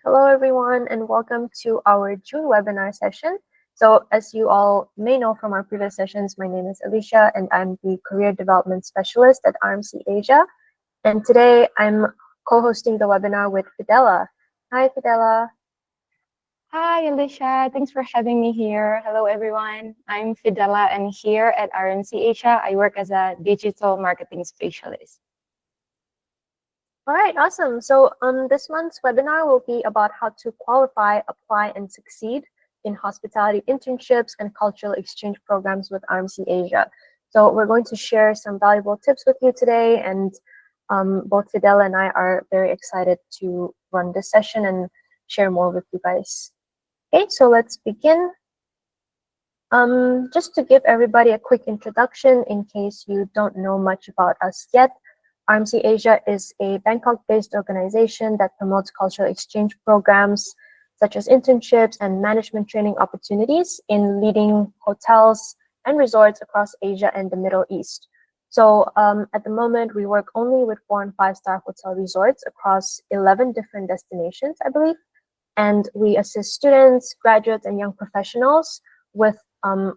Hello, everyone, and welcome to our June webinar session. So, as you all may know from our previous sessions, my name is Alicia, and I'm the Career Development Specialist at RMC Asia. And today, I'm co-hosting the webinar with Fidela. Hi, Fidela. Hi, Alicia. Thanks for having me here. Hello, everyone. I'm Fidela, and here at RMC Asia, I work as a digital marketing specialist. All right, awesome. So this month's webinar will be about how to qualify, apply, and succeed in hospitality internships and cultural exchange programs with RMC Asia. So we're going to share some valuable tips with you today, and both Fidela and I are very excited to run this session and share more with you guys. Okay, so let's begin. Just to give everybody a quick introduction in case you don't know much about us yet, RMC Asia is a Bangkok-based organization that promotes cultural exchange programs such as internships and management training opportunities in leading hotels and resorts across Asia and the Middle East. So at the moment, we work only with 4- and 5-star hotel resorts across 11 different destinations, I believe. And we assist students, graduates, and young professionals with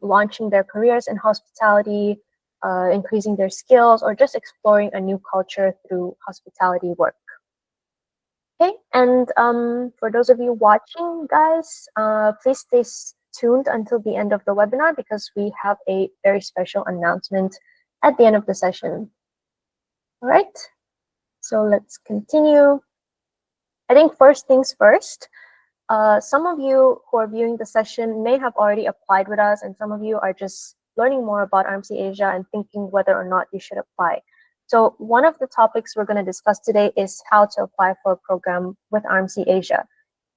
launching their careers in hospitality, increasing their skills, or just exploring a new culture through hospitality work. Okay, and for those of you watching, guys, please stay tuned until the end of the webinar because we have a very special announcement at the end of the session. All right, so let's continue. I think first things first, some of you who are viewing the session may have already applied with us, and some of you are just learning more about RMC Asia and thinking whether or not you should apply. So one of the topics we're going to discuss today is how to apply for a program with RMC Asia.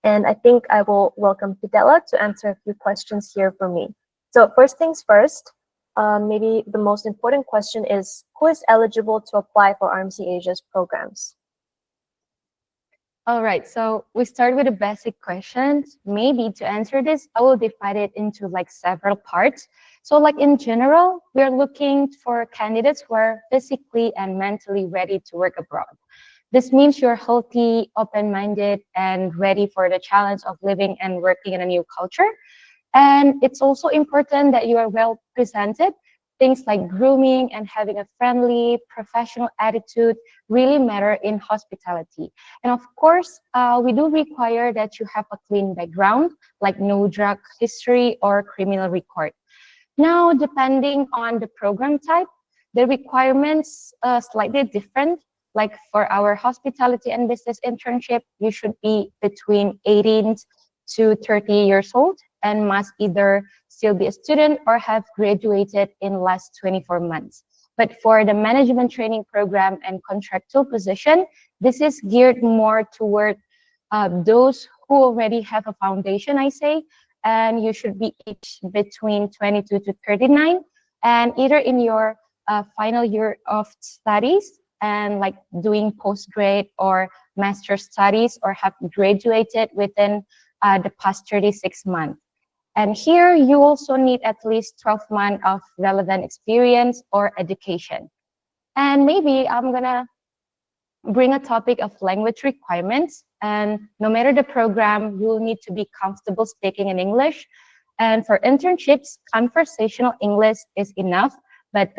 And I think I will welcome Fidela to answer a few questions here for me. So first things first, maybe the most important question is, who is eligible to apply for RMC Asia's programs? All right, so we start with the basic questions. Maybe to answer this, I will divide it into like several parts. So like in general, we're looking for candidates who are physically and mentally ready to work abroad. This means you're healthy, open-minded, and ready for the challenge of living and working in a new culture. And it's also important that you are well presented. Things like grooming and having a friendly, professional attitude really matter in hospitality. And of course, we do require that you have a clean background, like no drug history or criminal record. Now, depending on the program type, the requirements are slightly different. Like for our hospitality and business internship, you should be between 18 to 30 years old and must either still be a student or have graduated in last 24 months. But for the management training program and contractual position, this is geared more toward those who already have a foundation, I say, and you should be each between 22 to 39 and either in your final year of studies and like doing postgrad or master studies or have graduated within the past 36 months. And here you also need at least 12 months of relevant experience or education. And maybe I'm gonna bring a topic of language requirements. And no matter the program, you will need to be comfortable speaking in English. And for internships, conversational English is enough. But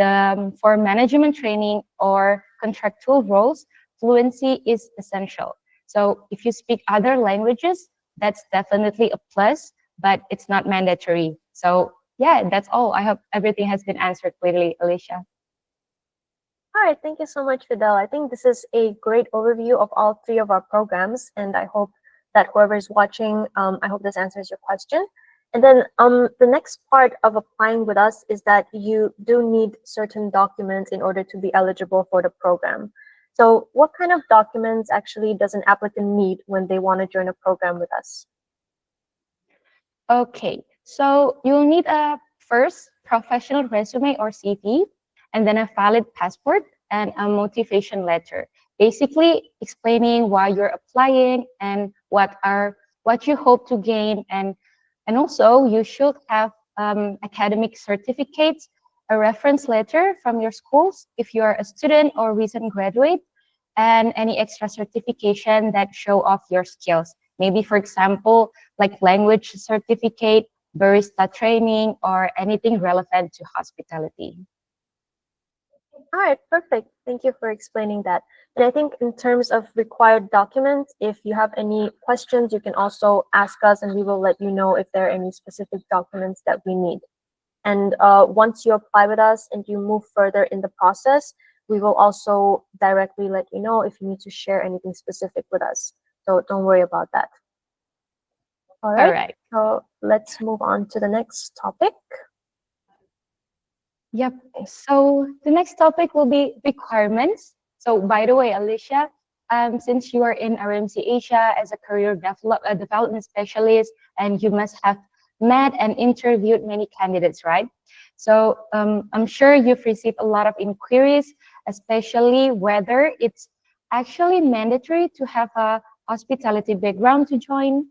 for management training or contractual roles, fluency is essential. So if you speak other languages, that's definitely a plus, but it's not mandatory. So yeah, that's all. I hope everything has been answered clearly, Alicia. All right, thank you so much, Fidel. I think this is a great overview of all 3 of our programs, and I hope that whoever is watching, I hope this answers your question. And then the next part of applying with us is that you do need certain documents in order to be eligible for the program. So what kind of documents actually does an applicant need when they want to join a program with us? Okay, so you'll need a first professional resume or CV, and then a valid passport and a motivation letter, basically explaining why you're applying and what you hope to gain, and also you should have academic certificates, a reference letter from your schools if you're a student or recent graduate, and any extra certification that show off your skills. Maybe, for example, like language certificate, barista training, or anything relevant to hospitality. All right, perfect. Thank you for explaining that. And I think in terms of required documents, if you have any questions, you can also ask us and we will let you know if there are any specific documents that we need. And once you apply with us and you move further in the process, we will also directly let you know if you need to share anything specific with us. So don't worry about that. All right. So let's move on to the next topic. Yep. So the next topic will be requirements. So by the way, Alicia, since you are in RMC Asia as a career development specialist, and you must have met and interviewed many candidates, right? So I'm sure you've received a lot of inquiries, especially whether it's actually mandatory to have a hospitality background to join.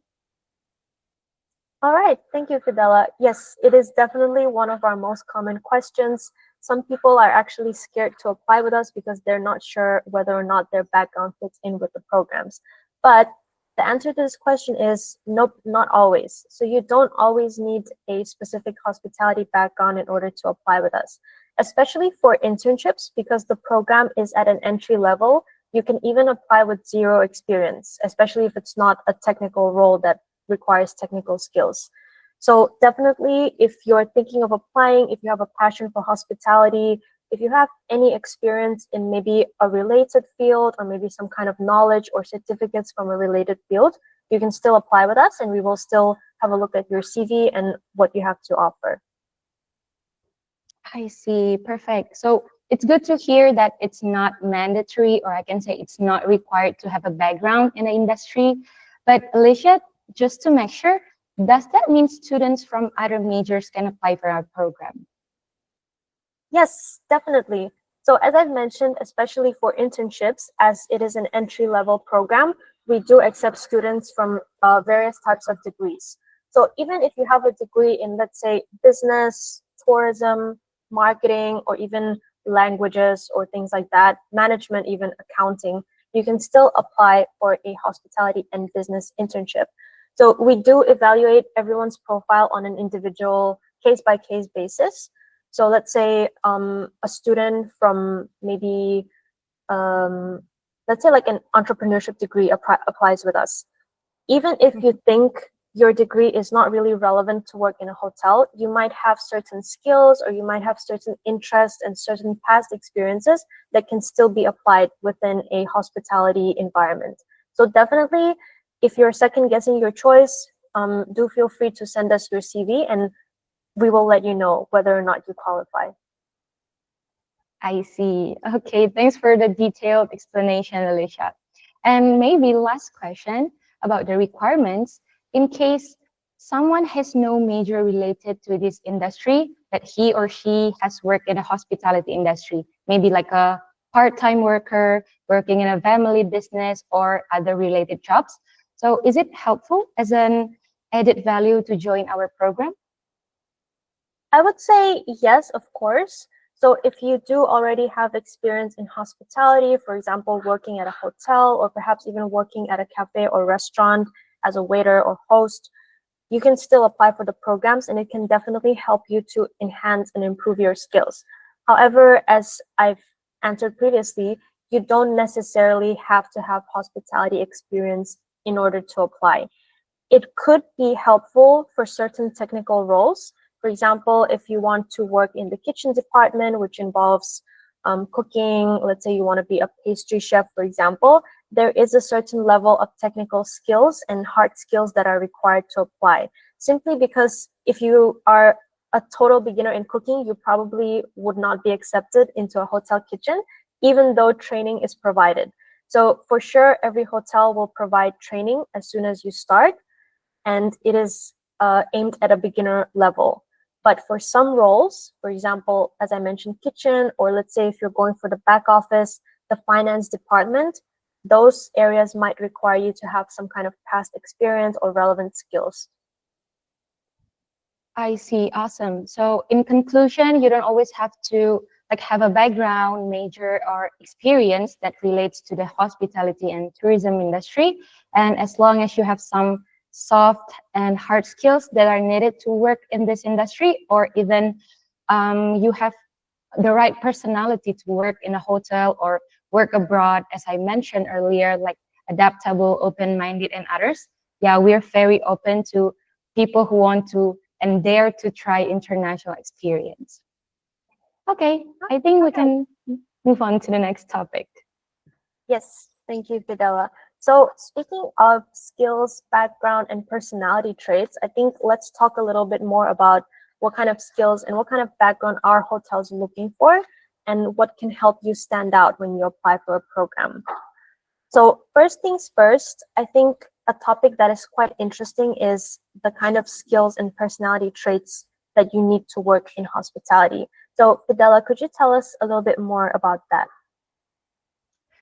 All right, thank you, Fidela. Yes, it is definitely one of our most common questions. Some people are actually scared to apply with us because they're not sure whether or not their background fits in with the programs. But the answer to this question is nope, not always. So you don't always need a specific hospitality background in order to apply with us, especially for internships, because the program is at an entry level. You can even apply with zero experience, especially if it's not a technical role that requires technical skills. So definitely, if you're thinking of applying, if you have a passion for hospitality, if you have any experience in maybe a related field or maybe some kind of knowledge or certificates from a related field, you can still apply with us and we will still have a look at your CV and what you have to offer. I see. Perfect. So it's good to hear that it's not mandatory, or I can say it's not required to have a background in the industry. But Alicia, just to make sure, does that mean students from other majors can apply for our program? Yes, definitely. So as I've mentioned, especially for internships, as it is an entry-level program, we do accept students from various types of degrees. So even if you have a degree in, let's say, business, tourism, marketing, or even languages or things like that, management, even accounting, you can still apply for a hospitality and business internship. So we do evaluate everyone's profile on an individual case-by-case basis. So let's say a student from maybe, let's say like an entrepreneurship degree applies with us. Even if you think your degree is not really relevant to work in a hotel, you might have certain skills or you might have certain interests and certain past experiences that can still be applied within a hospitality environment. So definitely, if you're second guessing your choice, do feel free to send us your CV and we will let you know whether or not you qualify. I see. Okay, thanks for the detailed explanation, Alicia. And maybe last question about the requirements. In case someone has no major related to this industry, that he or she has worked in the hospitality industry, maybe like a part-time worker, working in a family business or other related jobs. So is it helpful as an added value to join our program? I would say yes, of course. So if you do already have experience in hospitality, for example, working at a hotel or perhaps even working at a cafe or restaurant as a waiter or host, you can still apply for the programs and it can definitely help you to enhance and improve your skills. However, as I've answered previously, you don't necessarily have to have hospitality experience in order to apply. It could be helpful for certain technical roles. For example, if you want to work in the kitchen department, which involves cooking, let's say you want to be a pastry chef, for example, there is a certain level of technical skills and hard skills that are required to apply. Simply because if you are a total beginner in cooking, you probably would not be accepted into a hotel kitchen, even though training is provided. So for sure, every hotel will provide training as soon as you start, and it is aimed at a beginner level. But for some roles, for example, as I mentioned, kitchen, or let's say if you're going for the back office, the finance department, those areas might require you to have some kind of past experience or relevant skills. I see. Awesome. So in conclusion, you don't always have to like have a background, major, or experience that relates to the hospitality and tourism industry. And as long as you have some soft and hard skills that are needed to work in this industry, or even you have the right personality to work in a hotel or work abroad, as I mentioned earlier, like adaptable, open-minded, and others. Yeah, we're very open to people who want to and dare to try international experience. Okay, I think we can move on to the next topic. Yes, thank you, Fidela. So speaking of skills, background, and personality traits, I think let's talk a little bit more about what kind of skills and what kind of background are hotels looking for and what can help you stand out when you apply for a program. So first things first, I think a topic that is quite interesting is the kind of skills and personality traits that you need to work in hospitality. So Fidela, could you tell us a little bit more about that?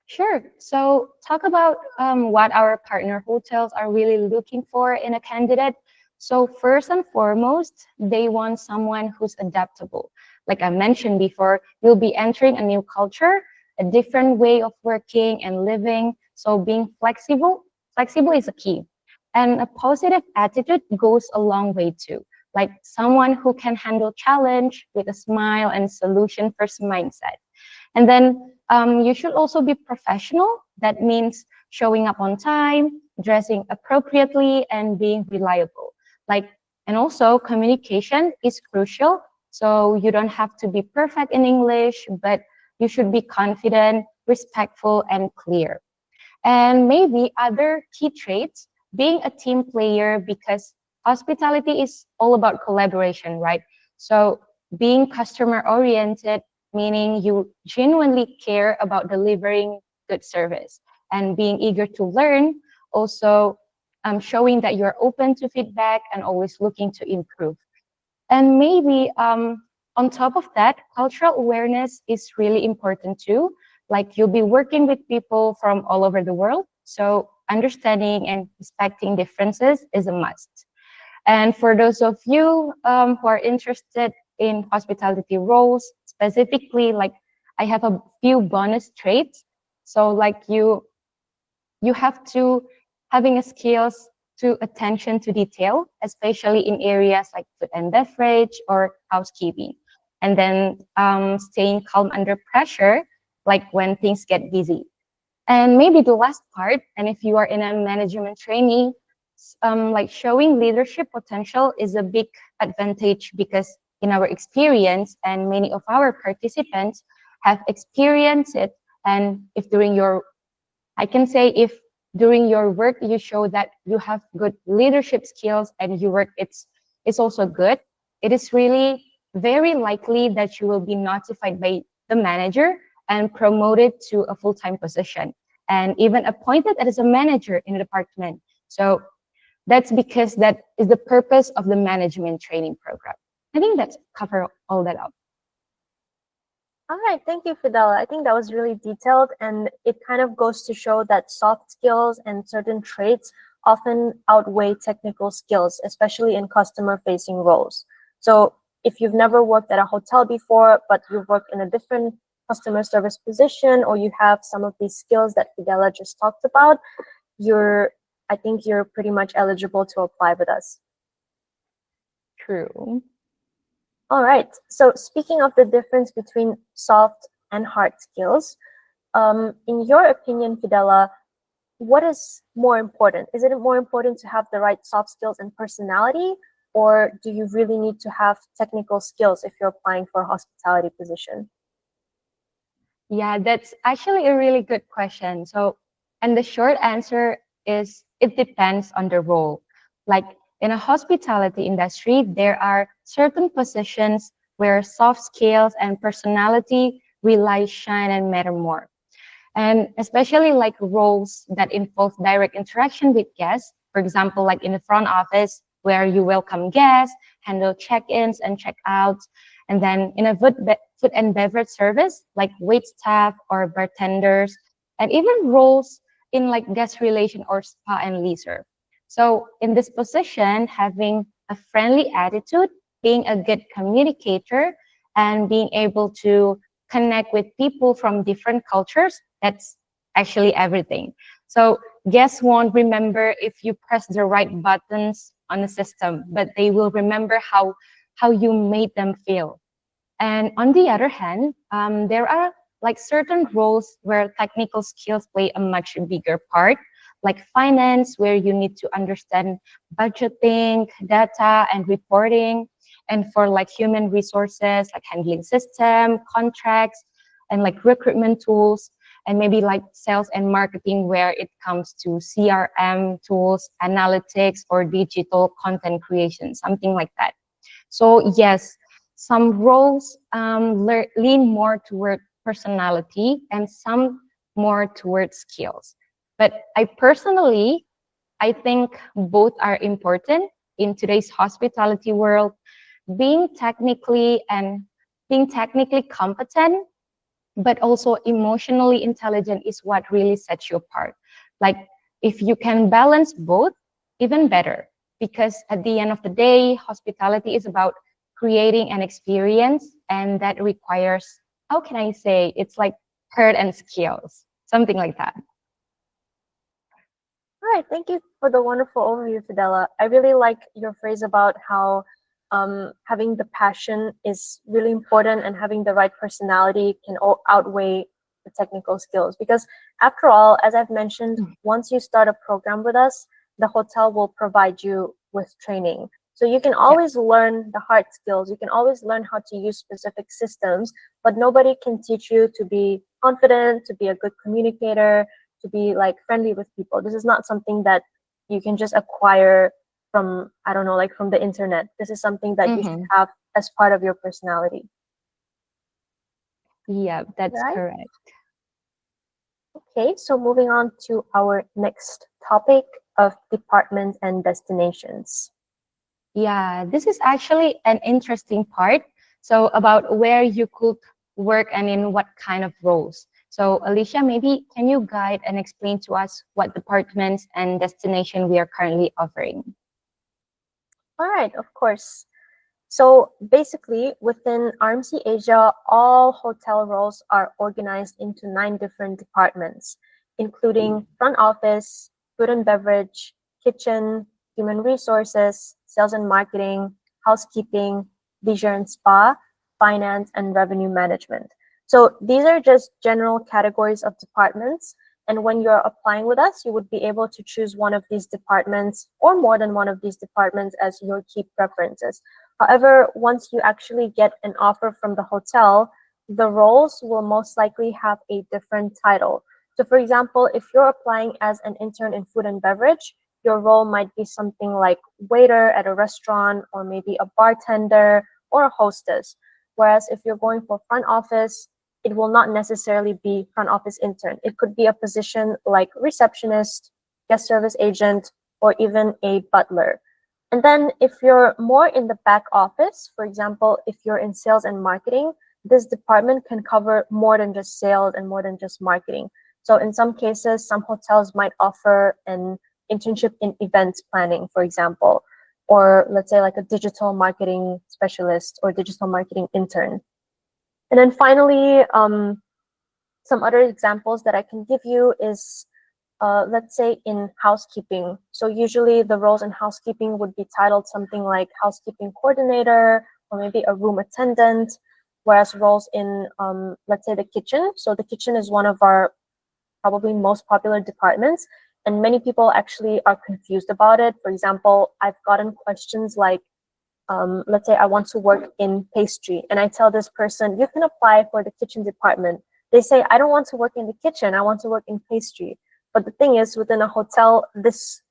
Sure. So talk about what our partner hotels are really looking for in a candidate. So first and foremost, they want someone who's adaptable. Like I mentioned before, you'll be entering a new culture, a different way of working and living. So being flexible is a key. And a positive attitude goes a long way too. Like someone who can handle challenge with a smile and solution first mindset. And then you should also be professional. That means showing up on time, dressing appropriately, and being reliable. Like, and also communication is crucial. So you don't have to be perfect in English, but you should be confident, respectful, and clear. And maybe other key traits, being a team player, because hospitality is all about collaboration, right? So being customer oriented, meaning you genuinely care about delivering good service, and being eager to learn, also showing that you're open to feedback and always looking to improve. And maybe on top of that, cultural awareness is really important too. Like you'll be working with people from all over the world. So understanding and respecting differences is a must. And for those of you who are interested in hospitality roles, specifically, like I have a few bonus traits. So like you have to having a skills to attention to detail, especially in areas like food and beverage or housekeeping. And then staying calm under pressure, like when things get busy. And maybe the last part, and if you are in a management training, like showing leadership potential is a big advantage because in our experience and many of our participants have experienced it. And if during your I can say if during your work you show that you have good leadership skills and your work it's also good, it is really very likely that you will be notified by the manager and promoted to a full-time position and even appointed as a manager in the department. So that's because that is the purpose of the management training program. I think that's cover all that up. All right, thank you, Fidela. I think that was really detailed, and it kind of goes to show that soft skills and certain traits often outweigh technical skills, especially in customer-facing roles. So if you've never worked at a hotel before, but you've worked in a different customer service position, or you have some of these skills that Fidela just talked about, I think you're pretty much eligible to apply with us. True. All right. So speaking of the difference between soft and hard skills, in your opinion, Fidela, what is more important? Is it more important to have the right soft skills and personality, or do you really need to have technical skills if you're applying for a hospitality position? Yeah, that's actually a really good question. So, and the short answer is it depends on the role. Like in a hospitality industry, there are certain positions where soft skills and personality really shine and matter more. And especially like roles that involve direct interaction with guests, for example, like in the front office where you welcome guests, handle check-ins and check-outs, and then in a food and beverage service like wait staff or bartenders, and even roles in like guest relation or spa and leisure. So in this position, having a friendly attitude, being a good communicator, and being able to connect with people from different cultures, that's actually everything. So guests won't remember if you press the right buttons on the system, but they will remember how you made them feel. And on the other hand, there are like certain roles where technical skills play a much bigger part, like finance, where you need to understand budgeting, data, and reporting. And for like human resources, like handling system, contracts, and like recruitment tools, and maybe like sales and marketing, where it comes to CRM tools, analytics, or digital content creation, something like that. So yes, some roles lean more toward personality and some more toward skills. But I think both are important in today's hospitality world. Being technically and being technically competent, but also emotionally intelligent is what really sets you apart. Like if you can balance both, even better. Because at the end of the day, hospitality is about creating an experience, and that requires, how can I say, it's like heart and skills, something like that. All right, thank you for the wonderful overview, Fidela. I really like your phrase about how having the passion is really important and having the right personality can outweigh the technical skills. Because after all, as I've mentioned, once you start a program with us, the hotel will provide you with training. So you can always learn the hard skills. You can always learn how to use specific systems, but nobody can teach you to be confident, to be a good communicator, to be like friendly with people. This is not something that you can just acquire from, I don't know, like from the internet. This is something that you should have as part of your personality. Yeah, that's Right? correct. Okay, so moving on to our next topic of departments and destinations. Yeah, this is actually an interesting part. So about where you could work and in what kind of roles. So Alicia, maybe can you guide and explain to us what departments and destination we are currently offering? All right, of course. So basically, within RMC Asia, all hotel roles are organized into 9 different departments, including front office, food and beverage, kitchen, human resources, sales and marketing, housekeeping, leisure and spa, finance, and revenue management. So these are just general categories of departments. And when you're applying with us, you would be able to choose one of these departments or more than one of these departments as your key preferences. However, once you actually get an offer from the hotel, the roles will most likely have a different title. So for example, if you're applying as an intern in food and beverage, your role might be something like waiter at a restaurant, or maybe a bartender or a hostess. Whereas if you're going for front office, it will not necessarily be front office intern. It could be a position like receptionist, guest service agent, or even a butler. And then if you're more in the back office, for example, if you're in sales and marketing, this department can cover more than just sales and more than just marketing. So in some cases, some hotels might offer an internship in events planning, for example, or let's say like a digital marketing specialist or digital marketing intern. And then finally, some other examples that I can give you is let's say in housekeeping. So usually the roles in housekeeping would be titled something like housekeeping coordinator or maybe a room attendant, whereas roles in, let's say the kitchen. So the kitchen is one of our probably most popular departments, and many people actually are confused about it. For example, I've gotten questions like, let's say I want to work in pastry, and I tell this person, you can apply for the kitchen department. They say, I don't want to work in the kitchen, I want to work in pastry. But the thing is, within a hotel, this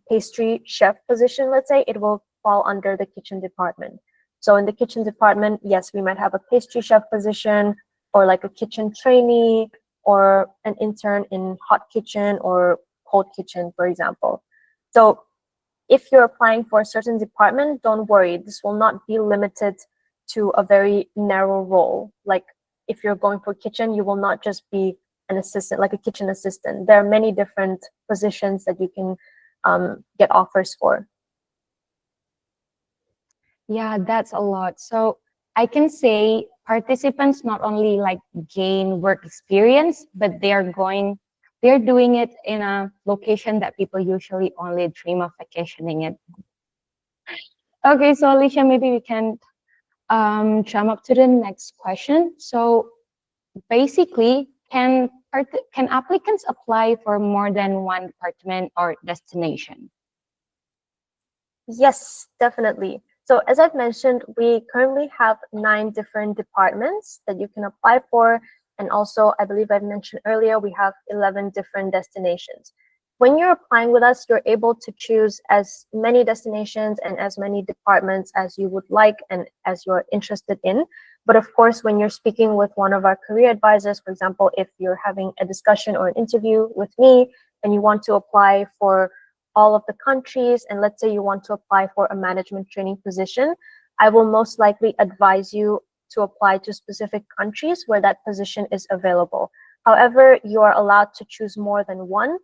pastry chef position, let's say, it will fall under the kitchen department. So in the kitchen department, yes, we might have a pastry chef position, or like a kitchen trainee, or an intern in hot kitchen or cold kitchen, for example. So if you're applying for a certain department, don't worry, this will not be limited to a very narrow role. Like if you're going for kitchen, you will not just be an assistant, like a kitchen assistant. There are many different positions that you can get offers for. Yeah, that's a lot. So I can say participants not only like gain work experience, but they're doing it in a location that people usually only dream of vacationing in. Okay, so Alicia, maybe we can jump up to the next question. So basically, can applicants apply for more than one department or destination? Yes, definitely. So as I've mentioned, we currently have 9 different departments that you can apply for. And also, I believe I've mentioned earlier, we have 11 different destinations. When you're applying with us, you're able to choose as many destinations and as many departments as you would like and as you're interested in. But of course, when you're speaking with one of our career advisors, for example, if you're having a discussion or an interview with me and you want to apply for all of the countries, and let's say you want to apply for a management training position, I will most likely advise you to apply to specific countries where that position is available. However, you are allowed to choose more than one,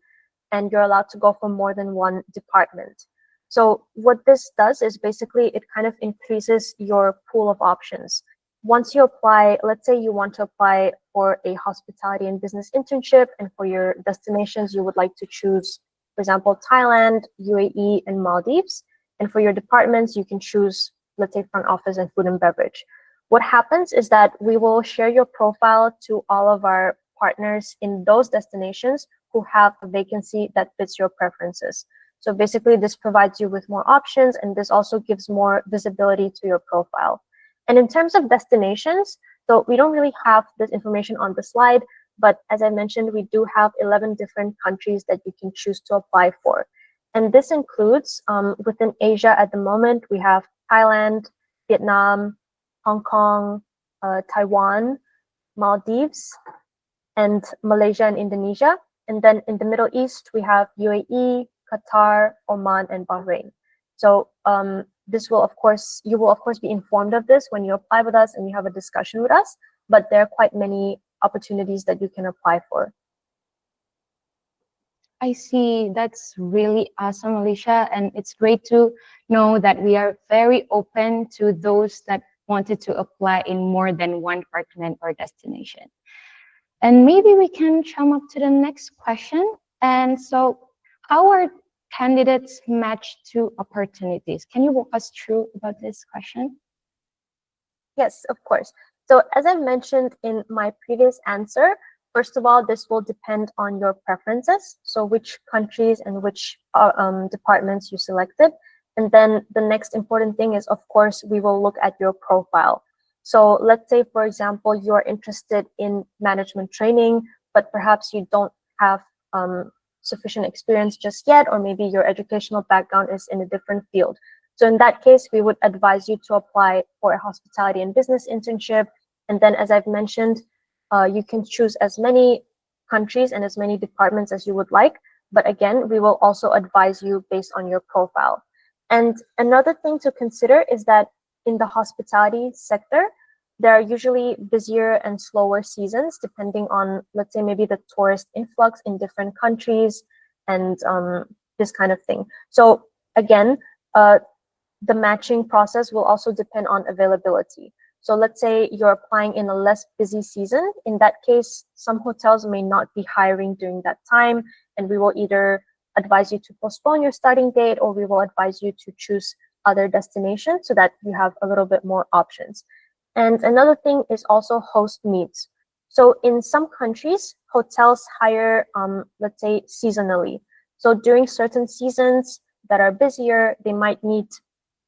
and you're allowed to go for more than one department. So what this does is basically it kind of increases your pool of options. Once you apply, let's say you want to apply for a hospitality and business internship, and for your destinations, you would like to choose, for example, Thailand, UAE, and Maldives. And for your departments, you can choose, let's say, front office and food and beverage. What happens is that we will share your profile to all of our partners in those destinations who have a vacancy that fits your preferences. So basically, this provides you with more options, and this also gives more visibility to your profile. And in terms of destinations, so we don't really have this information on the slide, but as I mentioned, we do have 11 different countries that you can choose to apply for. And this includes, within Asia at the moment, we have Thailand, Vietnam, Hong Kong, Taiwan, Maldives, and Malaysia and Indonesia. And then in the Middle East, we have UAE, Qatar, Oman, and Bahrain. So this will, of course, you will, of course, be informed of this when you apply with us and you have a discussion with us, but there are quite many opportunities that you can apply for. I see. That's really awesome, Alicia. And it's great to know that we are very open to those that wanted to apply in more than one department or destination. And maybe we can jump up to the next question. And so, how are candidates matched to opportunities? Can you walk us through about this question? Yes, of course. So as I mentioned in my previous answer, first of all, this will depend on your preferences. So which countries and which departments you selected. And then the next important thing is, of course, we will look at your profile. So let's say, for example, you are interested in management training, but perhaps you don't have sufficient experience just yet, or maybe your educational background is in a different field. So in that case, we would advise you to apply for a hospitality and business internship. And then, as I've mentioned, you can choose as many countries and as many departments as you would like. But again, we will also advise you based on your profile. And another thing to consider is that in the hospitality sector, there are usually busier and slower seasons depending on, let's say, maybe the tourist influx in different countries and this kind of thing. So again, the matching process will also depend on availability. So let's say you're applying in a less busy season. In that case, some hotels may not be hiring during that time, and we will either advise you to postpone your starting date, or we will advise you to choose other destinations so that you have a little bit more options. And another thing is also host needs. So in some countries, hotels hire, let's say, seasonally. So during certain seasons that are busier, they might need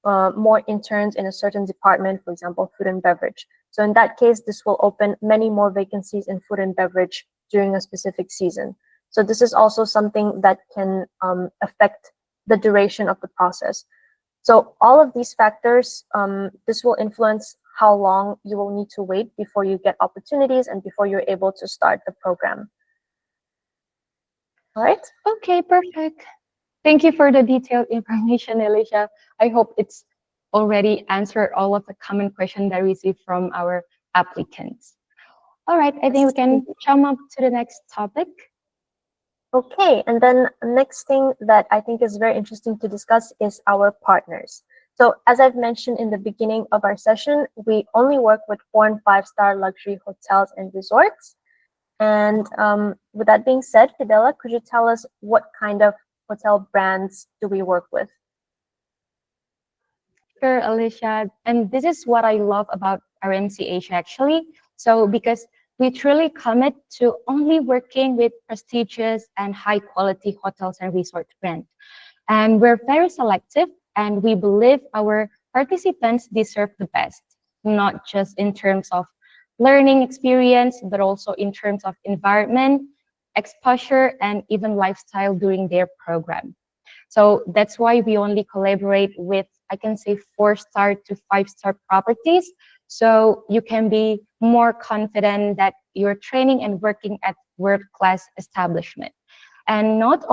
more interns in a certain department, for example, food and beverage. So in that case, this will open many more vacancies in food and beverage during a specific season. So this is also something that can affect the duration of the process. So all of these factors, this will influence how long you will need to wait before you get opportunities and before you're able to start the program. All right? Okay, perfect. Thank you for the detailed information, Alicia. I hope it's already answered all of the common questions that we receive from our applicants. All right, I think we can jump up to the next topic. Okay, and then next thing that I think is very interesting to discuss is our partners. So as I've mentioned in the beginning of our session, we only work with 4 and 5 star luxury hotels and resorts. And with that being said, Fidela, could you tell us what kind of hotel brands do we work with? Sure, Alicia. And this is what I love about RMC Asia actually. So because we truly commit to only working with prestigious and high quality hotels and resort brands. And we're very selective and we believe our participants deserve the best, not just in terms of learning experience, but also in terms of environment, exposure, and even lifestyle during their program. So that's why we only collaborate with, I can say, 4 star to 5 star properties. So you can be more confident that you're training and working at world-class establishment. And not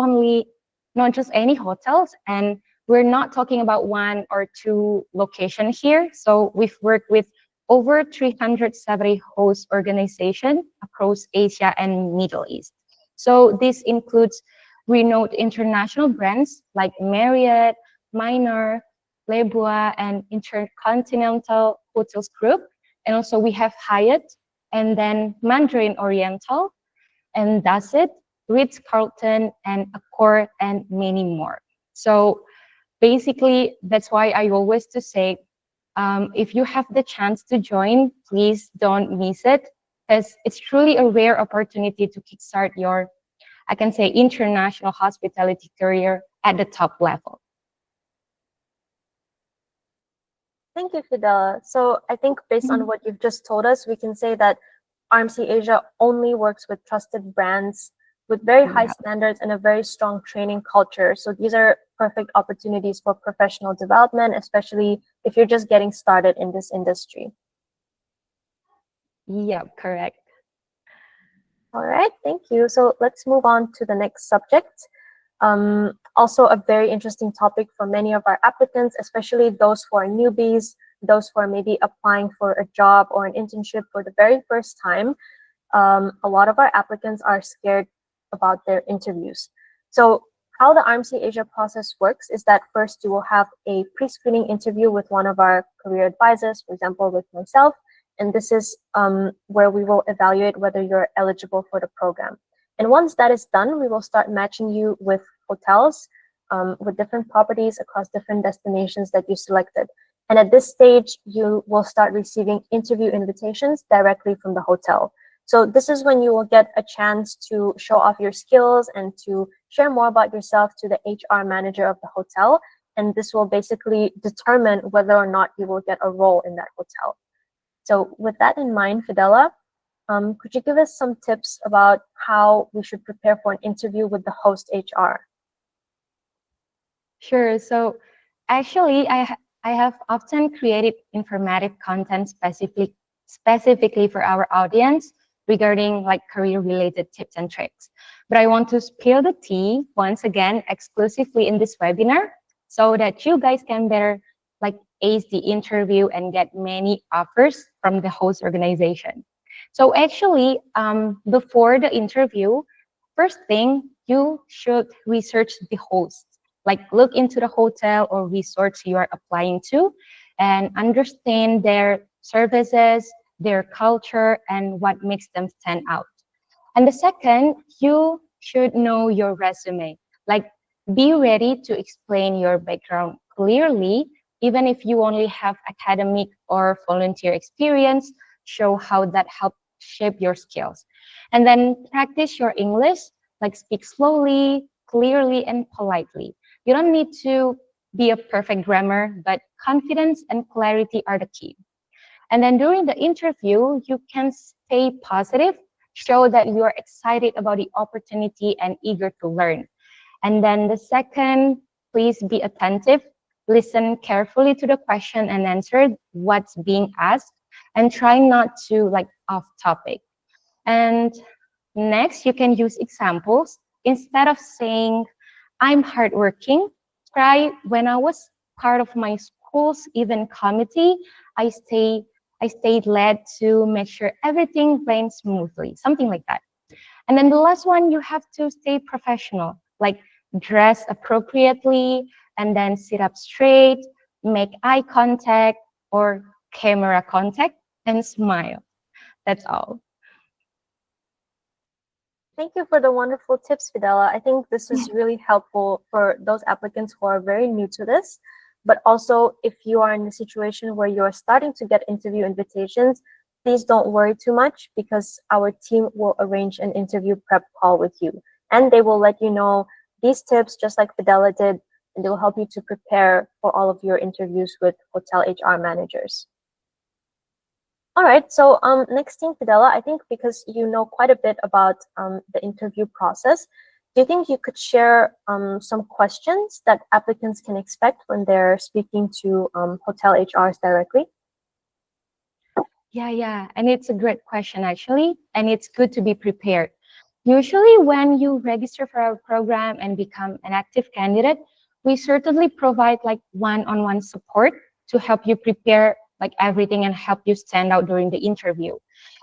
just any hotels, and we're not talking about 1 or 2 locations here. So we've worked with over 370 host organizations across Asia and Middle East. So this includes renowned international brands like Marriott, Minor, Leboa, and Intercontinental Hotels Group. And also we have Hyatt, and then Mandarin Oriental, and Dassit, Ritz-Carlton, and Accor, and many more. So basically, that's why I always to say, if you have the chance to join, please don't miss it, because it's truly a rare opportunity to kickstart your, I can say, international hospitality career at the top level. Thank you, Fidela. So I think based on what you've just told us, we can say that RMC Asia only works with trusted brands with very high standards and a very strong training culture. So these are perfect opportunities for professional development, especially if you're just getting started in this industry. Yeah, correct. All right, thank you. So let's move on to the next subject. Also a very interesting topic for many of our applicants, especially those who are newbies, those who are maybe applying for a job or an internship for the very first time. A lot of our applicants are scared about their interviews. So how the RMC Asia process works is that first you will have a pre-screening interview with one of our career advisors, for example, with myself. And this is where we will evaluate whether you're eligible for the program. And once that is done, we will start matching you with hotels, with different properties across different destinations that you selected. And at this stage, you will start receiving interview invitations directly from the hotel. So this is when you will get a chance to show off your skills and to share more about yourself to the HR manager of the hotel. And this will basically determine whether or not you will get a role in that hotel. So with that in mind, Fidela, could you give us some tips about how we should prepare for an interview with the host HR? Sure. So actually, I have often created informative content specifically for our audience regarding like career related tips and tricks. But I want to spill the tea once again exclusively in this webinar so that you guys can better like ace the interview and get many offers from the host organization. So actually, before the interview, first thing, you should research the host, like look into the hotel or resorts you are applying to and understand their services, their culture, and what makes them stand out. And the second, you should know your resume. Like, be ready to explain your background clearly, even if you only have academic or volunteer experience, show how that helped shape your skills. And then practice your English, like speak slowly, clearly, and politely. You don't need to be a perfect grammar, but confidence and clarity are the key. And then during the interview, you can stay positive, show that you are excited about the opportunity and eager to learn. And then the second, please be attentive, listen carefully to the question and answer what's being asked, and try not to like off topic. And next, you can use examples. Instead of saying, I'm hardworking, try when I was part of my school's event committee, I stayed led to make sure everything ran smoothly, something like that. And then the last one, you have to stay professional, like dress appropriately and then sit up straight, make eye contact or camera contact, and smile. That's all. Thank you for the wonderful tips, Fidela. I think this is really helpful for those applicants who are very new to this. But also, if you are in a situation where you're starting to get interview invitations, please don't worry too much because our team will arrange an interview prep call with you. And they will let you know these tips, just like Fidela did, and they will help you to prepare for all of your interviews with hotel HR managers. All right, so next thing, Fidela, I think because you know quite a bit about the interview process, do you think you could share some questions that applicants can expect when they're speaking to hotel HRs directly? Yeah. And it's a great question, actually. And it's good to be prepared. Usually, when you register for our program and become an active candidate, we certainly provide like one-on-one support to help you prepare like everything and help you stand out during the interview.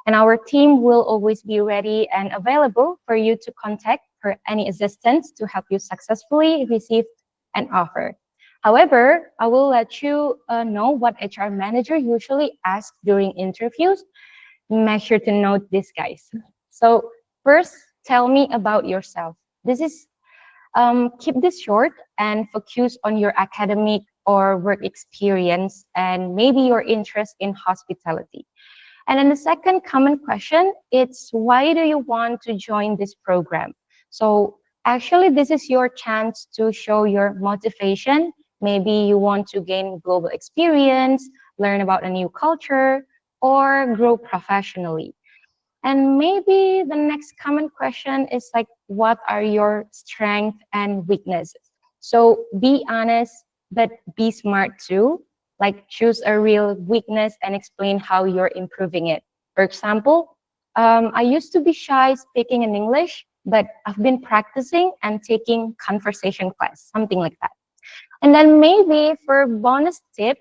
And our team will always be ready and available for you to contact for any assistance to help you successfully receive an offer. However, I will let you know what HR manager usually asks during interviews. Make sure to note this, guys. So first, tell me about yourself. This is keep this short and focus on your academic or work experience and maybe your interest in hospitality. And then the second common question, it's why do you want to join this program? So actually, this is your chance to show your motivation. Maybe you want to gain global experience, learn about a new culture, or grow professionally. And maybe the next common question is like, what are your strengths and weaknesses? So be honest, but be smart too. Like choose a real weakness and explain how you're improving it. For example, I used to be shy speaking in English, but I've been practicing and taking conversation class, something like that. And then maybe for bonus tip,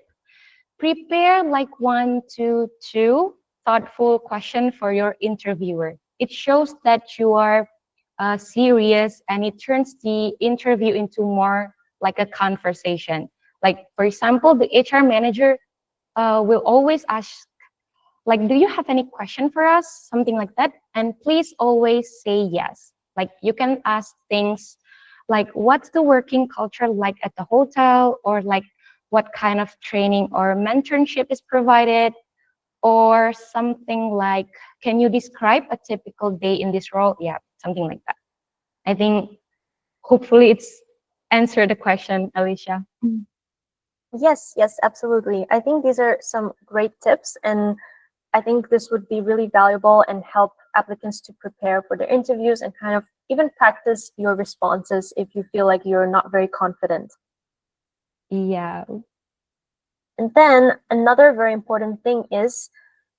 prepare like one to two thoughtful question for your interviewer. It shows that you are serious and it turns the interview into more like a conversation. Like, for example, the HR manager will always ask, like, do you have any question for us? Something like that. And please always say yes. Like, you can ask things like, what's the working culture like at the hotel? Or like, what kind of training or mentorship is provided? Or something like, can you describe a typical day in this role? Yeah, something like that. I think hopefully it's answered the question, Alicia. Yes, absolutely. I think these are some great tips, and I think this would be really valuable and help applicants to prepare for their interviews and kind of even practice your responses if you feel like you're not very confident. Yeah. And then another very important thing is,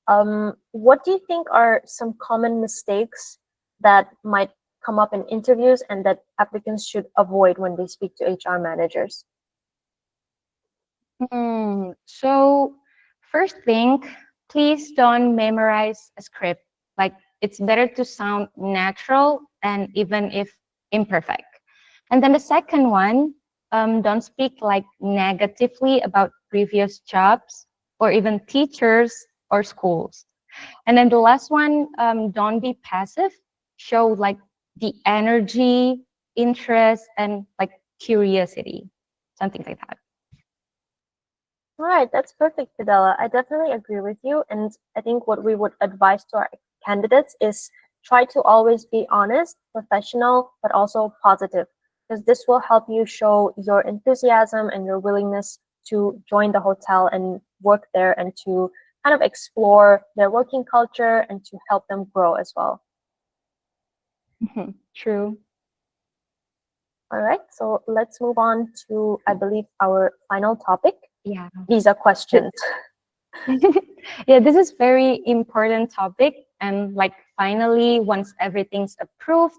what do you think are some common mistakes that might come up in interviews and that applicants should avoid when they speak to HR managers? So first thing, please don't memorize a script. Like it's better to sound natural and even if imperfect. And then the second one, don't speak like negatively about previous jobs or even teachers or schools. And then the last one, don't be passive. Show like the energy, interest, and like curiosity, something like that. All right, that's perfect, Fidela. I definitely agree with you. And I think what we would advise to our candidates is try to always be honest, professional, but also positive, because this will help you show your enthusiasm and your willingness to join the hotel and work there and to kind of explore their working culture and to help them grow as well. True. All right, so let's move on to, I believe, our final topic. Yeah. Visa questions. Yeah, this is very important topic. And like finally, once everything's approved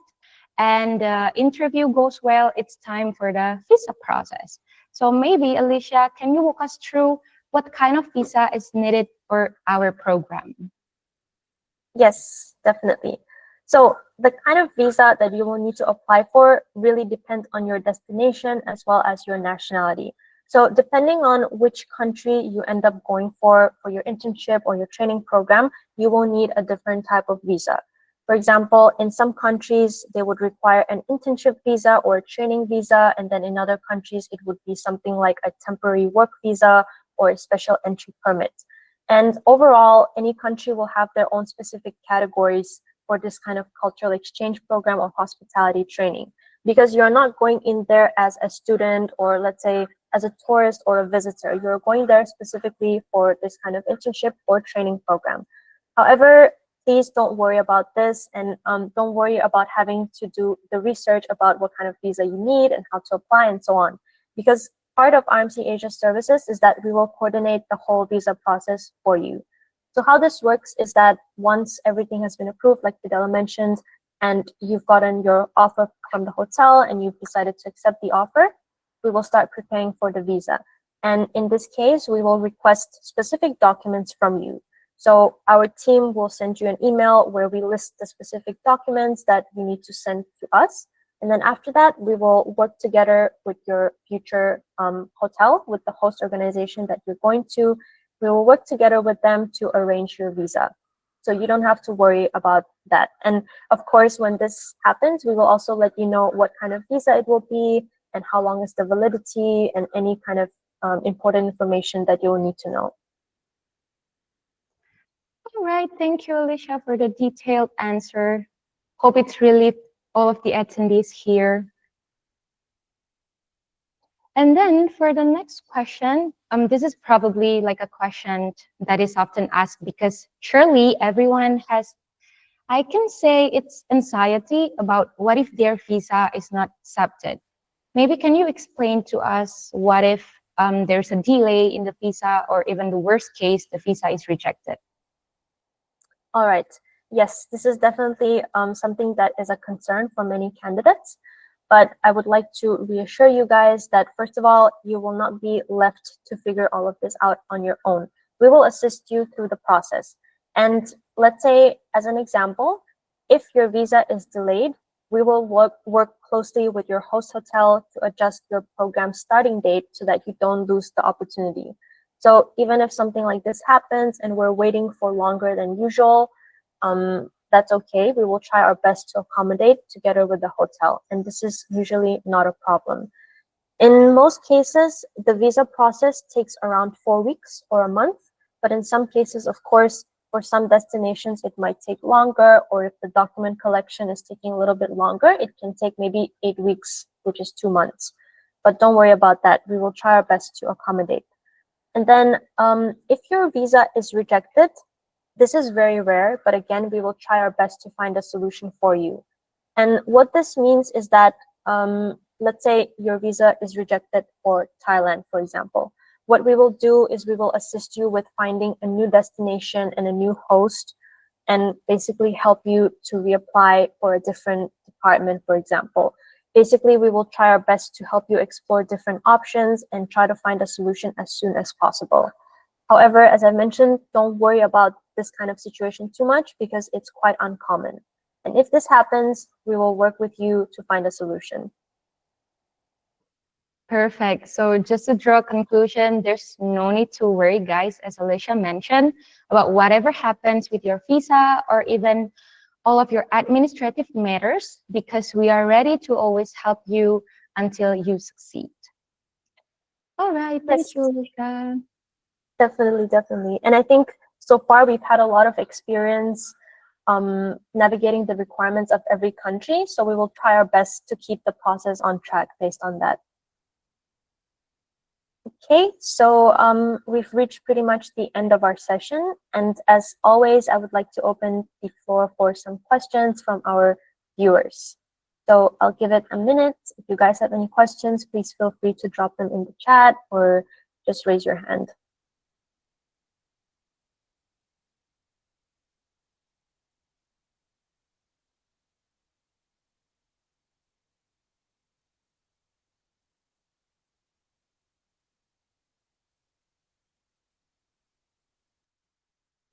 and the interview goes well, it's time for the visa process. So maybe Alicia, can you walk us through what kind of visa is needed for our program? Yes, definitely. So the kind of visa that you will need to apply for really depends on your destination as well as your nationality. So depending on which country you end up going for your internship or your training program, you will need a different type of visa. For example, in some countries, they would require an internship visa or a training visa, and then in other countries, it would be something like a temporary work visa or a special entry permit. And overall, any country will have their own specific categories for this kind of cultural exchange program or hospitality training, because you're not going in there as a student or, let's say, as a tourist or a visitor. You're going there specifically for this kind of internship or training program. However, please don't worry about this, and don't worry about having to do the research about what kind of visa you need and how to apply and so on, because part of RMC Asia services is that we will coordinate the whole visa process for you. So how this works is that once everything has been approved, like Fidela mentioned, and you've gotten your offer from the hotel and you've decided to accept the offer, we will start preparing for the visa. And in this case, we will request specific documents from you. So our team will send you an email where we list the specific documents that you need to send to us. And then after that, we will work together with your future hotel, with the host organization that you're going to. We will work together with them to arrange your visa. So you don't have to worry about that. And of course, when this happens, we will also let you know what kind of visa it will be and how long is the validity and any kind of important information that you will need to know. All right, thank you, Alicia, for the detailed answer. Hope it's really all of the attendees here. And then for the next question, this is probably like a question that is often asked because surely everyone has, I can say it's anxiety about what if their visa is not accepted. Maybe can you explain to us what if there's a delay in the visa or even the worst case, the visa is rejected? All right. Yes, this is definitely something that is a concern for many candidates. But I would like to reassure you guys that, first of all, you will not be left to figure all of this out on your own. We will assist you through the process. And let's say, as an example, if your visa is delayed, we will work closely with your host hotel to adjust your program starting date so that you don't lose the opportunity. So even if something like this happens and we're waiting for longer than usual, that's okay. We will try our best to accommodate together with the hotel, and this is usually not a problem. In most cases, the visa process takes around 4 weeks or a month, but in some cases, of course, for some destinations, it might take longer, or if the document collection is taking a little bit longer, it can take maybe 8 weeks, which is 2 months. But don't worry about that. We will try our best to accommodate. And then if your visa is rejected, this is very rare, but again, we will try our best to find a solution for you. And what this means is that, let's say your visa is rejected for Thailand, for example. What we will do is we will assist you with finding a new destination and a new host, and basically help you to reapply for a different department, for example. Basically, we will try our best to help you explore different options and try to find a solution as soon as possible. However, as I mentioned, don't worry about this kind of situation too much because it's quite uncommon. And if this happens, we will work with you to find a solution. Perfect. So just to draw a conclusion, there's no need to worry, guys, as Alicia mentioned, about whatever happens with your visa or even all of your administrative matters, because we are ready to always help you until you succeed. All right. Thank you, Alicia. Definitely, definitely. And I think so far we've had a lot of experience navigating the requirements of every country. So we will try our best to keep the process on track based on that. Okay, so we've reached pretty much the end of our session. And as always, I would like to open the floor for some questions from our viewers. So I'll give it a minute. If you guys have any questions, please feel free to drop them in the chat or just raise your hand.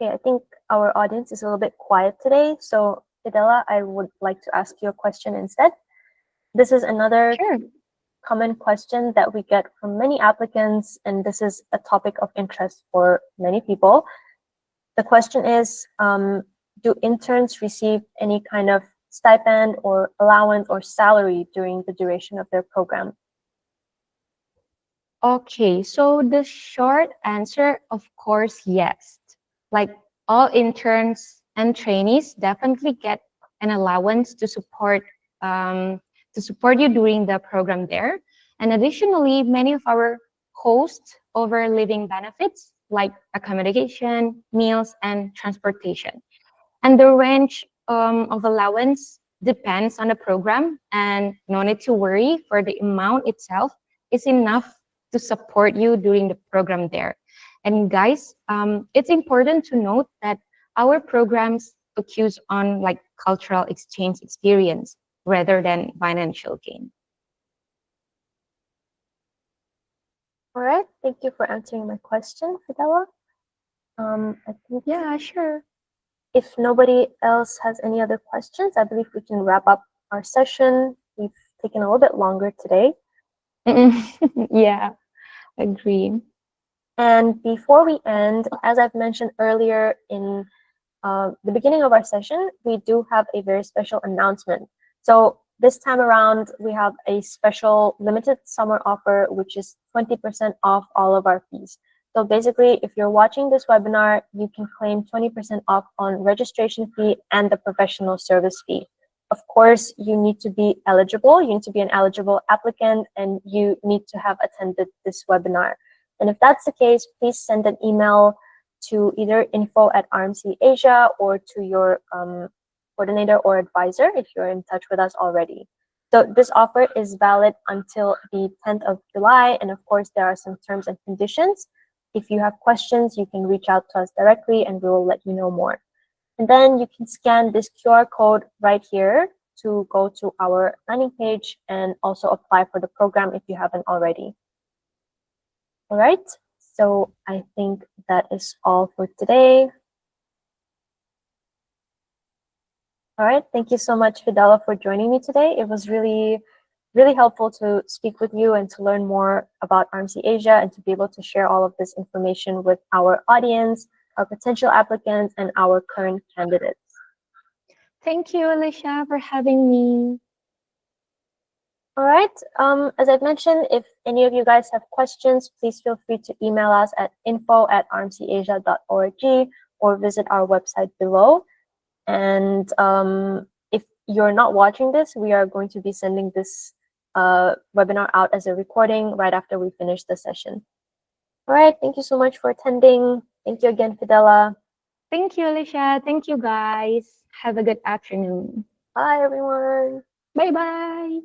Okay, I think our audience is a little bit quiet today. So Fidela, I would like to ask you a question instead. This is another Sure. common question that we get from many applicants, and this is a topic of interest for many people. The question is, do interns receive any kind of stipend or allowance or salary during the duration of their program? Okay, so the short answer, of course, yes. Like all interns and trainees definitely get an allowance to support you during the program there. And additionally, many of our hosts offer living benefits like accommodation, meals, and transportation. And the range of allowance depends on the program, and no need to worry for the amount itself is enough to support you during the program there. And guys, it's important to note that our programs focus on like cultural exchange experience rather than financial gain. All right, thank you for answering my question, Fidela. I think Yeah, sure. if nobody else has any other questions, I believe we can wrap up our session. We've taken a little bit longer today. Yeah, agree. And before we end, as I've mentioned earlier in the beginning of our session, we do have a very special announcement. So this time around, we have a special limited summer offer, which is 20% off all of our fees. So basically, if you're watching this webinar, you can claim 20% off on registration fee and the professional service fee. Of course, you need to be eligible. You need to be an eligible applicant, and you need to have attended this webinar. And if that's the case, please send an email to either info@RMC Asia or to your coordinator or advisor if you're in touch with us already. So this offer is valid until the 10th of July. And of course, there are some terms and conditions. If you have questions, you can reach out to us directly and we will let you know more. And then you can scan this QR code right here to go to our landing page and also apply for the program if you haven't already. All right, so I think that is all for today. All right, thank you so much, Fidela, for joining me today. It was really helpful to speak with you and to learn more about RMC Asia and to be able to share all of this information with our audience, our potential applicants, and our current candidates. Thank you, Alicia, for having me. All right, as I've mentioned, if any of you guys have questions, please feel free to email us at info@rmcasia.org or visit our website below. And if you're not watching this, we are going to be sending this webinar out as a recording right after we finish the session. All right, thank you so much for attending. Thank you again, Fidela. Thank you, Alicia. Thank you, guys. Have a good afternoon. Bye, everyone. Bye-bye.